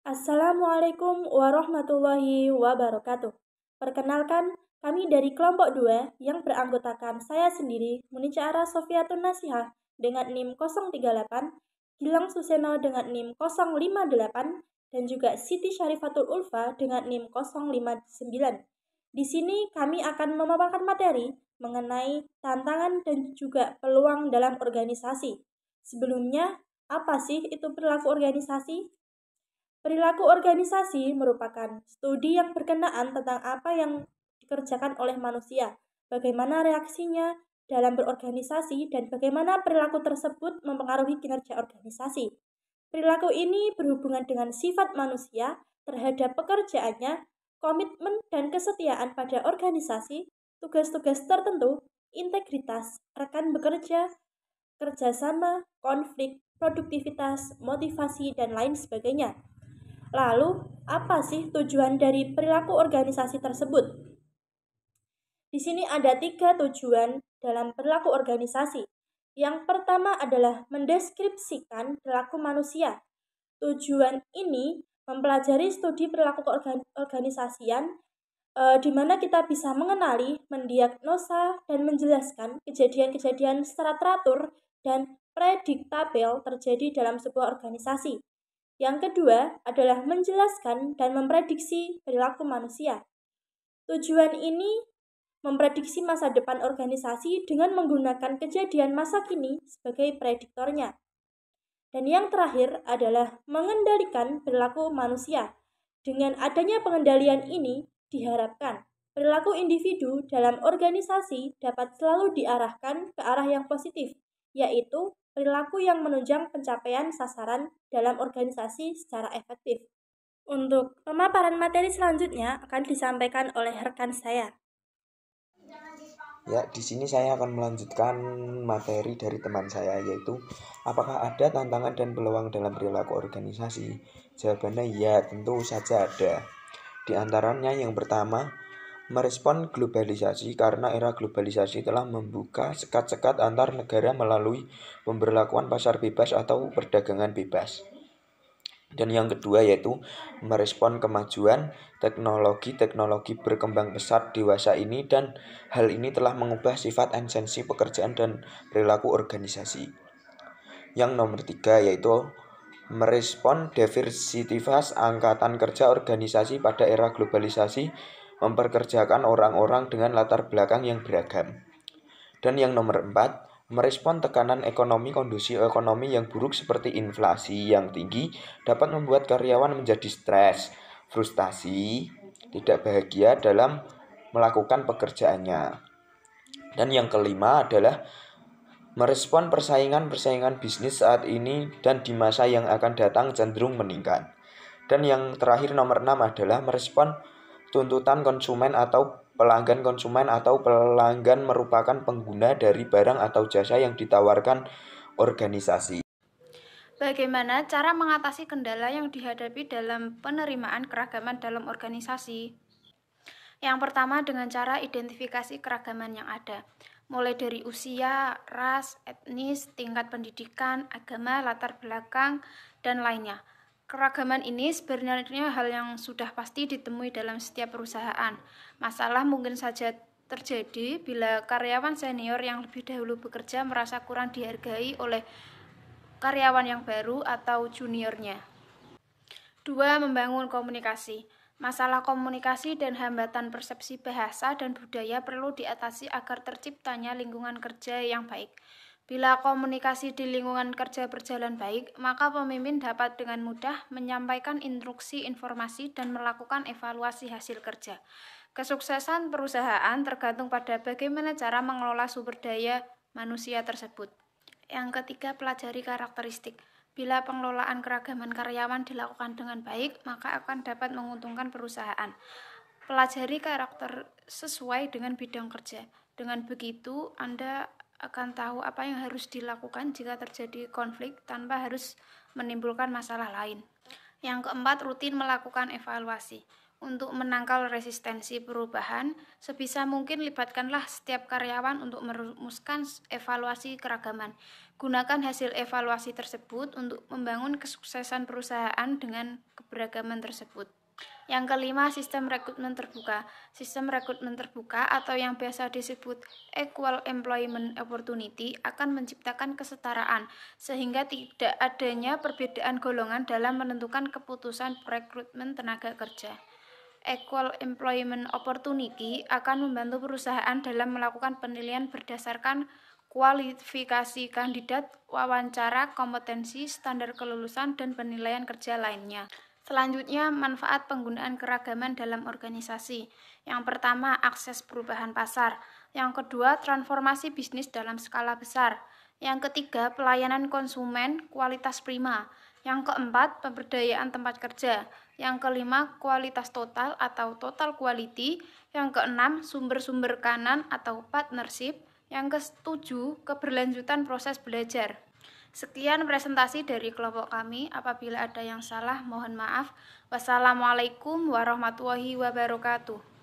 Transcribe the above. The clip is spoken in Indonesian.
Assalamualaikum warahmatullahi wabarakatuh. Perkenalkan, kami dari kelompok 2 yang beranggotakan saya sendiri, Municara Sofiatun Nasihah dengan NIM 038, Gilang Suseno dengan NIM 058, dan juga Siti Syarifatul Ulfa dengan NIM 059. Di sini kami akan memaparkan materi mengenai tantangan dan juga peluang dalam organisasi. Sebelumnya, apa sih itu perilaku organisasi? Perilaku organisasi merupakan studi yang berkenaan tentang apa yang dikerjakan oleh manusia, bagaimana reaksinya dalam berorganisasi, dan bagaimana perilaku tersebut mempengaruhi kinerja organisasi. Perilaku ini berhubungan dengan sifat manusia terhadap pekerjaannya, komitmen dan kesetiaan pada organisasi, tugas-tugas tertentu, integritas, rekan bekerja, kerjasama, konflik, produktivitas, motivasi, dan lain sebagainya. Lalu, apa sih tujuan dari perilaku organisasi tersebut? Di sini ada 3 tujuan dalam perilaku organisasi. Yang pertama adalah mendeskripsikan perilaku manusia. Tujuan ini mempelajari studi perilaku keorganisasian di mana kita bisa mengenali, mendiagnosa, dan menjelaskan kejadian-kejadian secara teratur dan prediktabel terjadi dalam sebuah organisasi. Yang kedua adalah menjelaskan dan memprediksi perilaku manusia. Tujuan ini memprediksi masa depan organisasi dengan menggunakan kejadian masa kini sebagai prediktornya. Dan yang terakhir adalah mengendalikan perilaku manusia. Dengan adanya pengendalian ini, diharapkan perilaku individu dalam organisasi dapat selalu diarahkan ke arah yang positif, yaitu perilaku yang menunjang pencapaian sasaran dalam organisasi secara efektif. Untuk pemaparan materi selanjutnya akan disampaikan oleh rekan saya. Ya, di sini saya akan melanjutkan materi dari teman saya, yaitu apakah ada tantangan dan peluang dalam perilaku organisasi? Jawabannya ya, tentu saja ada. Di antaranya yang pertama, merespon globalisasi karena era globalisasi telah membuka sekat-sekat antar negara melalui pemberlakuan pasar bebas atau perdagangan bebas. Dan yang kedua yaitu merespon kemajuan teknologi berkembang pesat dewasa ini, dan hal ini telah mengubah sifat esensi pekerjaan dan perilaku organisasi. Yang nomor 3 yaitu merespon diversitas angkatan kerja organisasi pada era globalisasi, memperkerjakan orang-orang dengan latar belakang yang beragam. Dan yang nomor 4, merespon tekanan ekonomi. Kondisi ekonomi yang buruk seperti inflasi yang tinggi dapat membuat karyawan menjadi stres, frustasi, tidak bahagia dalam melakukan pekerjaannya. Dan yang kelima adalah merespon persaingan bisnis saat ini dan di masa yang akan datang cenderung meningkat. Dan yang terakhir nomor 6 adalah merespon tuntutan konsumen atau pelanggan. Konsumen atau pelanggan merupakan pengguna dari barang atau jasa yang ditawarkan organisasi. Bagaimana cara mengatasi kendala yang dihadapi dalam penerimaan keragaman dalam organisasi? Yang pertama, dengan cara identifikasi keragaman yang ada, mulai dari usia, ras, etnis, tingkat pendidikan, agama, latar belakang, dan lainnya. Keragaman ini sebenarnya hal yang sudah pasti ditemui dalam setiap perusahaan. Masalah mungkin saja terjadi bila karyawan senior yang lebih dahulu bekerja merasa kurang dihargai oleh karyawan yang baru atau juniornya. 2. Membangun komunikasi. Masalah komunikasi dan hambatan persepsi bahasa dan budaya perlu diatasi agar terciptanya lingkungan kerja yang baik. Bila komunikasi di lingkungan kerja berjalan baik, maka pemimpin dapat dengan mudah menyampaikan instruksi, informasi, dan melakukan evaluasi hasil kerja. Kesuksesan perusahaan tergantung pada bagaimana cara mengelola sumber daya manusia tersebut. Yang ketiga, pelajari karakteristik. Bila pengelolaan keragaman karyawan dilakukan dengan baik, maka akan dapat menguntungkan perusahaan. Pelajari karakter sesuai dengan bidang kerja. Dengan begitu, Anda akan tahu apa yang harus dilakukan jika terjadi konflik tanpa harus menimbulkan masalah lain. Yang keempat, rutin melakukan evaluasi. Untuk menangkal resistensi perubahan, sebisa mungkin libatkanlah setiap karyawan untuk merumuskan evaluasi keragaman. Gunakan hasil evaluasi tersebut untuk membangun kesuksesan perusahaan dengan keberagaman tersebut. Yang kelima, sistem rekrutmen terbuka. Sistem rekrutmen terbuka atau yang biasa disebut Equal Employment Opportunity akan menciptakan kesetaraan, sehingga tidak adanya perbedaan golongan dalam menentukan keputusan rekrutmen tenaga kerja. Equal Employment Opportunity akan membantu perusahaan dalam melakukan penilaian berdasarkan kualifikasi kandidat, wawancara, kompetensi, standar kelulusan, dan penilaian kerja lainnya. Selanjutnya, manfaat penggunaan keragaman dalam organisasi. Yang pertama, akses perubahan pasar. Yang kedua, transformasi bisnis dalam skala besar. Yang ketiga, pelayanan konsumen kualitas prima. Yang keempat, pemberdayaan tempat kerja. Yang kelima, kualitas total atau total quality. Yang keenam, sumber-sumber kanan atau partnership. Yang ketujuh, keberlanjutan proses belajar. Sekian presentasi dari kelompok kami. Apabila ada yang salah, mohon maaf. Wassalamualaikum warahmatullahi wabarakatuh.